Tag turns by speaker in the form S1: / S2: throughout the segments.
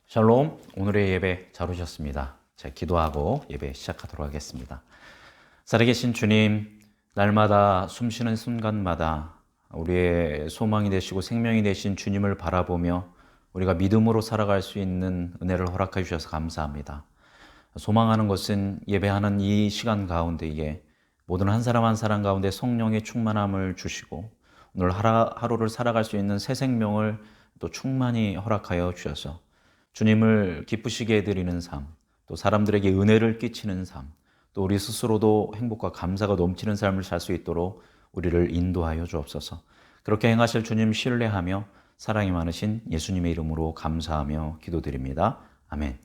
S1: 샬롬, 오늘의 예배 잘 오셨습니다. 자, 기도하고 예배 시작하도록 하겠습니다. 살아계신 주님, 날마다 숨쉬는 순간마다 우리의 소망이 되시고 생명이 되신 주님을 바라보며 우리가 믿음으로 살아갈 수 있는 은혜를 허락해 주셔서 감사합니다. 소망하는 것은 예배하는 이 시간 가운데에 모든 한 사람 한 사람 가운데 성령의 충만함을 주시고 오늘 하루를 살아갈 수 있는 새 생명을 또 충만히 허락하여 주셔서 주님을 기쁘시게 해드리는 삶, 또 사람들에게 은혜를 끼치는 삶, 또 우리 스스로도 행복과 감사가 넘치는 삶을 살 수 있도록 우리를 인도하여 주옵소서. 그렇게 행하실 주님 신뢰하며 사랑이 많으신 예수님의 이름으로 감사하며 기도드립니다. 아멘.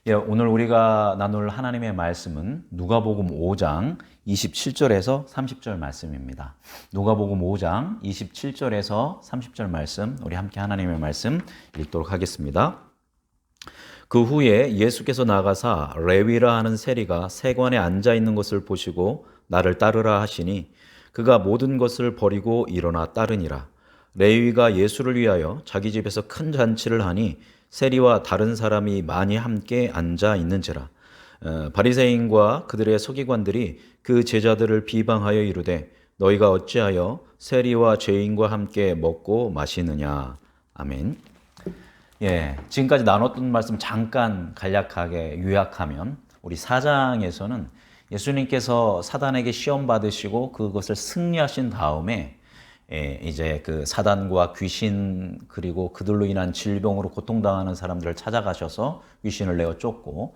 S1: 예, 오늘 우리가 나눌 하나님의 말씀은 누가복음 5장 27절에서 30절 말씀입니다. 누가복음 5장 27절에서 30절 말씀, 우리 함께 하나님의 말씀 읽도록 하겠습니다. 그 후에 예수께서 나가사 레위라 하는 세리가 세관에 앉아 있는 것을 보시고 나를 따르라 하시니 그가 모든 것을 버리고 일어나 따르니라. 레위가 예수를 위하여 자기 집에서 큰 잔치를 하니 세리와 다른 사람이 많이 함께 앉아 있는지라. 바리새인과 그들의 서기관들이 그 제자들을 비방하여 이르되 너희가 어찌하여 세리와 죄인과 함께 먹고 마시느냐. 아멘. 예, 지금까지 나눴던 말씀 잠깐 간략하게 요약하면 우리 4장에서는 예수님께서 사단에게 시험 받으시고 그것을 승리하신 다음에 이제 그 사단과 귀신 그리고 그들로 인한 질병으로 고통당하는 사람들을 찾아가셔서 귀신을 내어 쫓고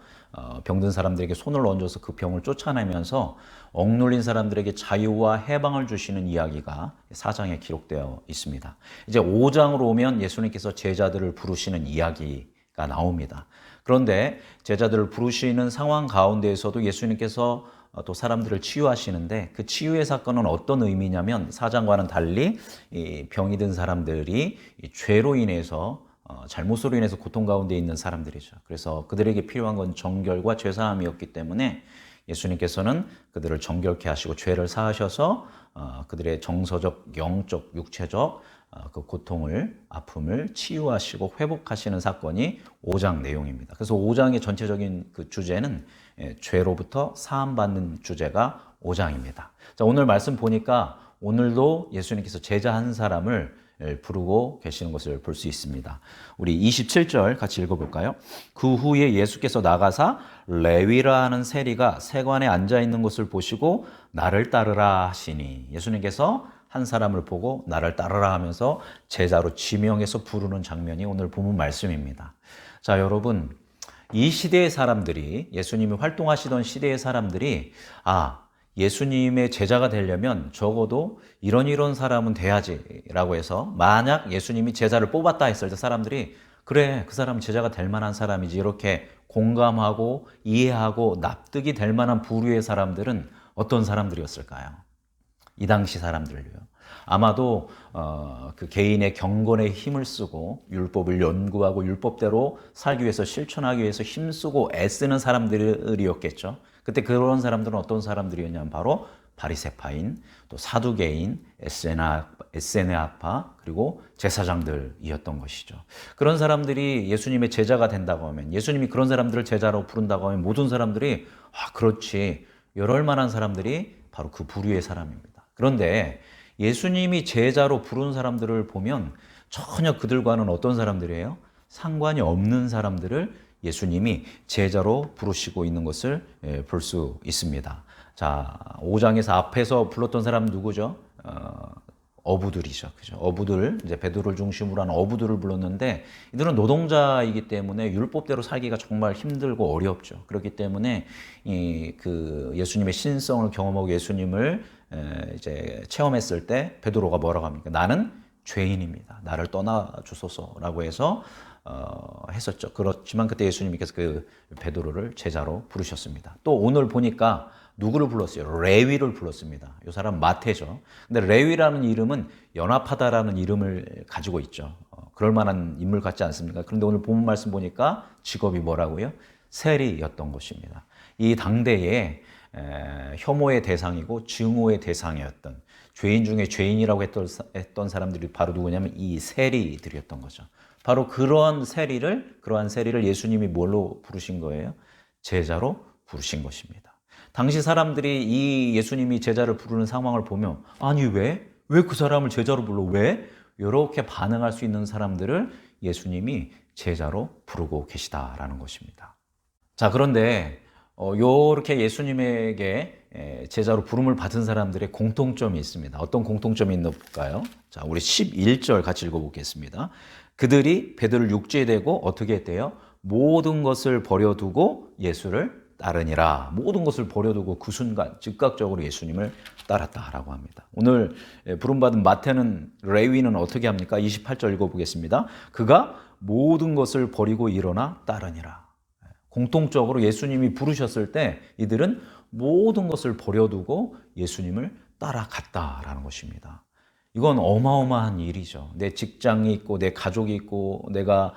S1: 병든 사람들에게 손을 얹어서 그 병을 쫓아내면서 억눌린 사람들에게 자유와 해방을 주시는 이야기가 4장에 기록되어 있습니다. 이제 5장으로 오면 예수님께서 제자들을 부르시는 이야기가 나옵니다. 그런데 제자들을 부르시는 상황 가운데에서도 예수님께서 또 사람들을 치유하시는데 그 치유의 사건은 어떤 의미냐면 4장과는 달리 이 병이 든 사람들이 이 죄로 인해서 잘못으로 인해서 고통 가운데 있는 사람들이죠. 그래서 그들에게 필요한 건 정결과 죄사함이었기 때문에 예수님께서는 그들을 정결케 하시고 죄를 사하셔서 그들의 정서적, 영적, 육체적 그 고통을, 아픔을 치유하시고 회복하시는 사건이 5장 내용입니다. 그래서 5장의 전체적인 그 주제는 죄로부터 사함받는 주제가 5장입니다. 자, 오늘 말씀 보니까 오늘도 예수님께서 제자 한 사람을 부르고 계시는 것을 볼 수 있습니다. 우리 27절 같이 읽어볼까요? 그 후에 예수께서 나가사 레위라 하는 세리가 세관에 앉아 있는 것을 보시고 나를 따르라 하시니 예수님께서 한 사람을 보고 나를 따르라 하면서 제자로 지명해서 부르는 장면이 오늘 본문 말씀입니다. 자, 여러분, 이 시대의 사람들이 예수님이 활동하시던 시대의 사람들이 예수님의 제자가 되려면 적어도 이런 사람은 돼야지라고 해서 만약 예수님이 제자를 뽑았다 했을 때 사람들이 그래, 그 사람은 제자가 될 만한 사람이지 이렇게 공감하고 이해하고 납득이 될 만한 부류의 사람들은 어떤 사람들이었을까요? 이 당시 사람들요. 아마도 그 개인의 경건에 힘을 쓰고 율법을 연구하고 율법대로 살기 위해서 실천하기 위해서 힘쓰고 애쓰는 사람들이었겠죠. 그때 그런 사람들은 어떤 사람들이었냐면 바로 바리새파인, 또 사두개인, 에세네아파 그리고 제사장들이었던 것이죠. 그런 사람들이 예수님의 제자가 된다고 하면 예수님이 그런 사람들을 제자로 부른다고 하면 모든 사람들이 그렇지 이럴 만한 사람들이 바로 그 부류의 사람입니다. 그런데 예수님이 제자로 부른 사람들을 보면 전혀 그들과는 어떤 사람들이에요? 상관이 없는 사람들을 예수님이 제자로 부르시고 있는 것을 볼 수 있습니다. 자, 5장에서 앞에서 불렀던 사람은 누구죠? 어부들이죠. 그죠? 어부들, 이제 베드로를 중심으로 하는 어부들을 불렀는데 이들은 노동자이기 때문에 율법대로 살기가 정말 힘들고 어렵죠. 그렇기 때문에 그 예수님의 신성을 경험하고 예수님을 이제 체험했을 때 베드로가 뭐라고 합니까? 나는 죄인입니다. 나를 떠나 주소서라고 해서 했었죠. 그렇지만 그때 예수님께서 그 베드로를 제자로 부르셨습니다. 또 오늘 보니까 누구를 불렀어요? 레위를 불렀습니다. 이 사람 마태죠. 근데 레위라는 이름은 연합하다라는 이름을 가지고 있죠. 그럴 만한 인물 같지 않습니까? 그런데 오늘 본문 말씀 보니까 직업이 뭐라고요? 세리였던 것입니다. 이 당대에 혐오의 대상이고 증오의 대상이었던 죄인 중에 죄인이라고 했던 사람들이 바로 누구냐면 이 세리들이었던 거죠. 바로 그러한 세리를 예수님이 뭘로 부르신 거예요? 제자로 부르신 것입니다. 당시 사람들이 이 예수님이 제자를 부르는 상황을 보면 아니 왜? 왜 그 사람을 제자로 불러? 왜? 이렇게 반응할 수 있는 사람들을 예수님이 제자로 부르고 계시다라는 것입니다. 자, 그런데 요렇게 예수님에게 제자로 부름을 받은 사람들의 공통점이 있습니다. 어떤 공통점이 있나 볼까요? 자, 우리 11절 같이 읽어보겠습니다. 그들이 베드로를 육지에 대고 어떻게 했대요? 모든 것을 버려두고 예수를 따르니라. 모든 것을 버려두고 그 순간 즉각적으로 예수님을 따랐다라고 합니다. 오늘 부름받은 마태는 레위는 어떻게 합니까? 28절 읽어보겠습니다. 그가 모든 것을 버리고 일어나 따르니라. 공통적으로 예수님이 부르셨을 때 이들은 모든 것을 버려두고 예수님을 따라갔다라는 것입니다. 이건 어마어마한 일이죠. 내 직장이 있고 내 가족이 있고 내가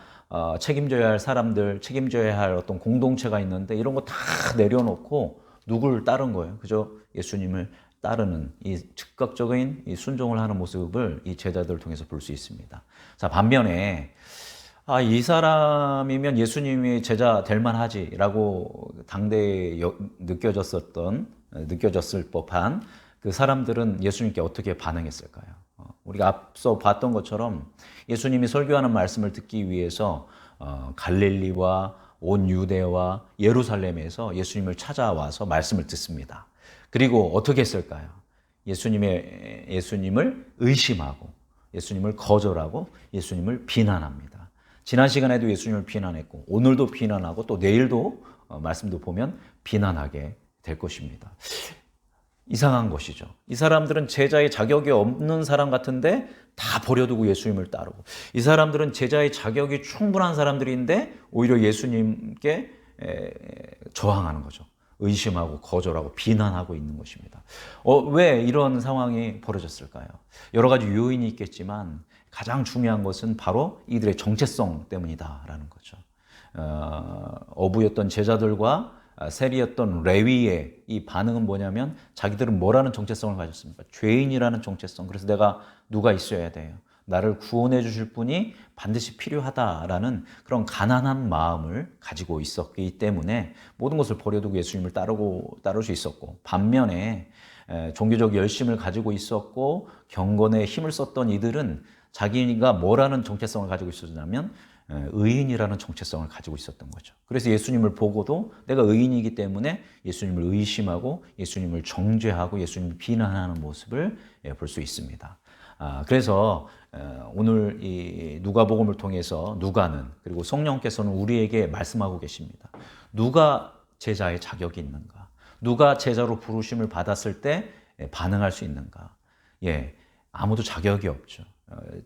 S1: 책임져야 할 사람들, 책임져야 할 어떤 공동체가 있는데 이런 거 다 내려놓고 누구를 따른 거예요. 그죠? 예수님을 따르는 이 즉각적인 이 순종을 하는 모습을 이 제자들을 통해서 볼 수 있습니다. 자, 반면에 이 사람이면 예수님이 제자 될 만하지라고 당대에 느껴졌을 법한 그 사람들은 예수님께 어떻게 반응했을까요? 우리가 앞서 봤던 것처럼 예수님이 설교하는 말씀을 듣기 위해서 갈릴리와 온 유대와 예루살렘에서 예수님을 찾아와서 말씀을 듣습니다. 그리고 어떻게 했을까요? 예수님을 의심하고 예수님을 거절하고 예수님을 비난합니다. 지난 시간에도 예수님을 비난했고 오늘도 비난하고 또 내일도 말씀도 보면 비난하게 될 것입니다. 이상한 것이죠. 이 사람들은 제자의 자격이 없는 사람 같은데 다 버려두고 예수님을 따르고 이 사람들은 제자의 자격이 충분한 사람들인데 오히려 예수님께 저항하는 거죠. 의심하고 거절하고 비난하고 있는 것입니다. 왜 이런 상황이 벌어졌을까요? 여러 가지 요인이 있겠지만 가장 중요한 것은 바로 이들의 정체성 때문이다라는 거죠. 어부였던 제자들과 세리였던 레위의 이 반응은 뭐냐면 자기들은 뭐라는 정체성을 가졌습니까? 죄인이라는 정체성. 그래서 내가 누가 있어야 돼요. 나를 구원해 주실 분이 반드시 필요하다라는 그런 가난한 마음을 가지고 있었기 때문에 모든 것을 버려두고 예수님을 따를 수 있었고 반면에 종교적 열심을 가지고 있었고 경건에 힘을 썼던 이들은 자기가 뭐라는 정체성을 가지고 있었냐면 의인이라는 정체성을 가지고 있었던 거죠. 그래서 예수님을 보고도 내가 의인이기 때문에 예수님을 의심하고 예수님을 정죄하고 예수님을 비난하는 모습을 볼 수 있습니다. 그래서 오늘 이 누가복음을 통해서 누가는 그리고 성령께서는 우리에게 말씀하고 계십니다. 누가 제자의 자격이 있는가? 누가 제자로 부르심을 받았을 때 반응할 수 있는가? 아무도 자격이 없죠.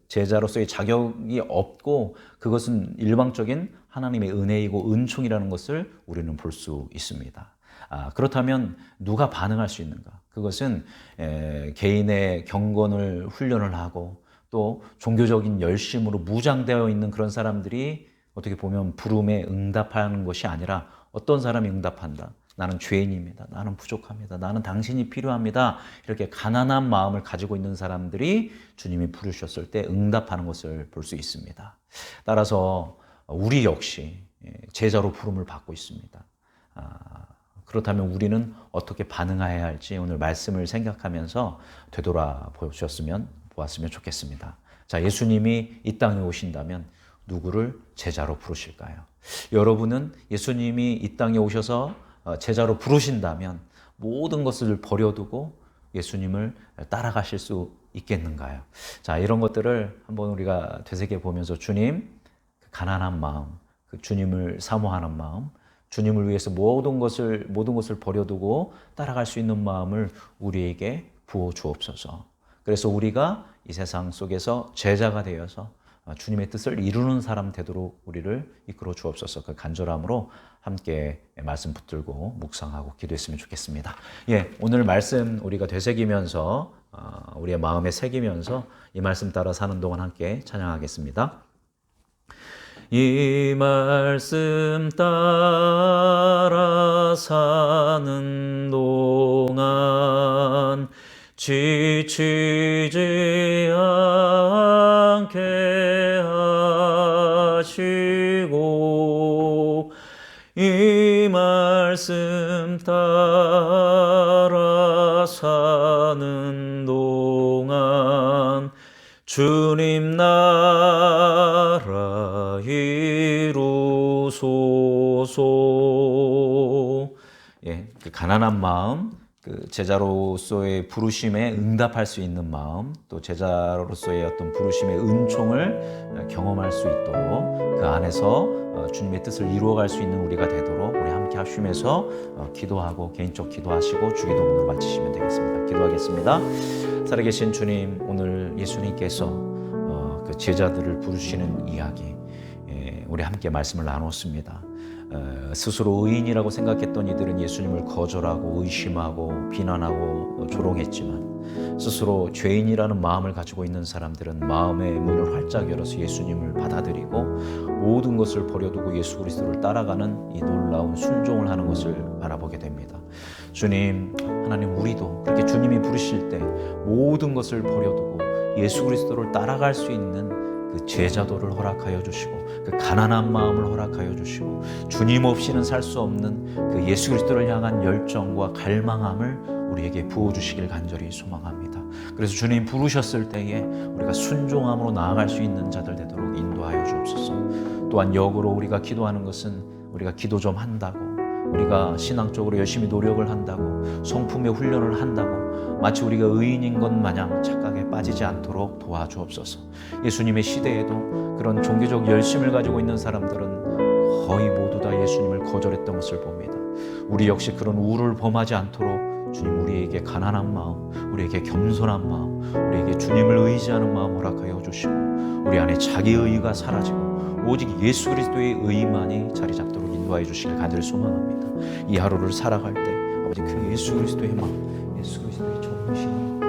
S1: 제자로서의 자격이 없고 그것은 일방적인 하나님의 은혜이고 은총이라는 것을 우리는 볼 수 있습니다. 그렇다면 누가 반응할 수 있는가? 그것은 개인의 경건을 훈련을 하고 또 종교적인 열심으로 무장되어 있는 그런 사람들이 어떻게 보면 부름에 응답하는 것이 아니라 어떤 사람이 응답한다? 나는 죄인입니다. 나는 부족합니다. 나는 당신이 필요합니다. 이렇게 가난한 마음을 가지고 있는 사람들이 주님이 부르셨을 때 응답하는 것을 볼 수 있습니다. 따라서 우리 역시 제자로 부름을 받고 있습니다. 그렇다면 우리는 어떻게 반응해야 할지 오늘 말씀을 생각하면서 보았으면 좋겠습니다. 자, 예수님이 이 땅에 오신다면 누구를 제자로 부르실까요? 여러분은 예수님이 이 땅에 오셔서 제자로 부르신다면 모든 것을 버려두고 예수님을 따라가실 수 있겠는가요? 자, 이런 것들을 한번 우리가 되새겨 보면서 주님, 그 가난한 마음, 그 주님을 사모하는 마음, 주님을 위해서 모든 것을 버려두고 따라갈 수 있는 마음을 우리에게 부어 주옵소서. 그래서 우리가 이 세상 속에서 제자가 되어서 주님의 뜻을 이루는 사람 되도록 우리를 이끌어 주옵소서. 그 간절함으로 함께 말씀 붙들고 묵상하고 기도했으면 좋겠습니다. 오늘 말씀 우리가 되새기면서 우리의 마음에 새기면서 이 말씀 따라 사는 동안 함께 찬양하겠습니다. 이 말씀 따라 사는 동안 지치지 않게 사는 동안 주님 나라 이루소서. 예, 그 가난한 마음, 그 제자로서의 부르심에 응답할 수 있는 마음, 또 제자로서의 어떤 부르심의 은총을 경험할 수 있도록 그 안에서 주님의 뜻을 이루어갈 수 있는 우리가 되도록 우리 함께 하시면서 기도하고 개인적 기도하시고 주기도문으로 마치시면 되겠습니다. 기도하겠습니다. 살아계신 주님, 오늘 예수님께서 그 제자들을 부르시는 이야기, 우리 함께 말씀을 나눴습니다. 스스로 의인이라고 생각했던 이들은 예수님을 거절하고 의심하고 비난하고 조롱했지만, 스스로 죄인이라는 마음을 가지고 있는 사람들은 마음의 문을 활짝 열어서 예수님을 받아들이고 모든 것을 버려두고 예수 그리스도를 따라가는 이 놀라운 순종을 하는 것을 바라보게 됩니다. 주님, 하나님, 우리도 그렇게 주님이 부르실 때 모든 것을 버려두고 예수 그리스도를 따라갈 수 있는 그 제자도를 허락하여 주시고, 그 가난한 마음을 허락하여 주시고, 주님 없이는 살 수 없는 그 예수 그리스도를 향한 열정과 갈망함을 우리에게 부어주시길 간절히 소망합니다. 그래서 주님 부르셨을 때에 우리가 순종함으로 나아갈 수 있는 자들 되도록 인도하여 주옵소서. 또한 역으로 우리가 기도하는 것은 우리가 기도 좀 한다고, 우리가 신앙적으로 열심히 노력을 한다고, 성품의 훈련을 한다고 마치 우리가 의인인 것 마냥 착각에 빠지지 않도록 도와주옵소서. 예수님의 시대에도 그런 종교적 열심을 가지고 있는 사람들은 거의 모두 다 예수님을 거절했던 것을 봅니다. 우리 역시 그런 우를 범하지 않도록 주님, 우리에게 가난한 마음, 우리에게 겸손한 마음, 우리에게 주님을 의지하는 마음 허락하여 주시고, 우리 안에 자기의의가 사라지고 오직 예수 그리스도의 의만이 자리 잡도록 인도하여 주시길 간절히 소망합니다. 이 하루를 살아갈 때 아버지, 그 예수 그리스도의 마음, 예수 그리스도의 존귀심이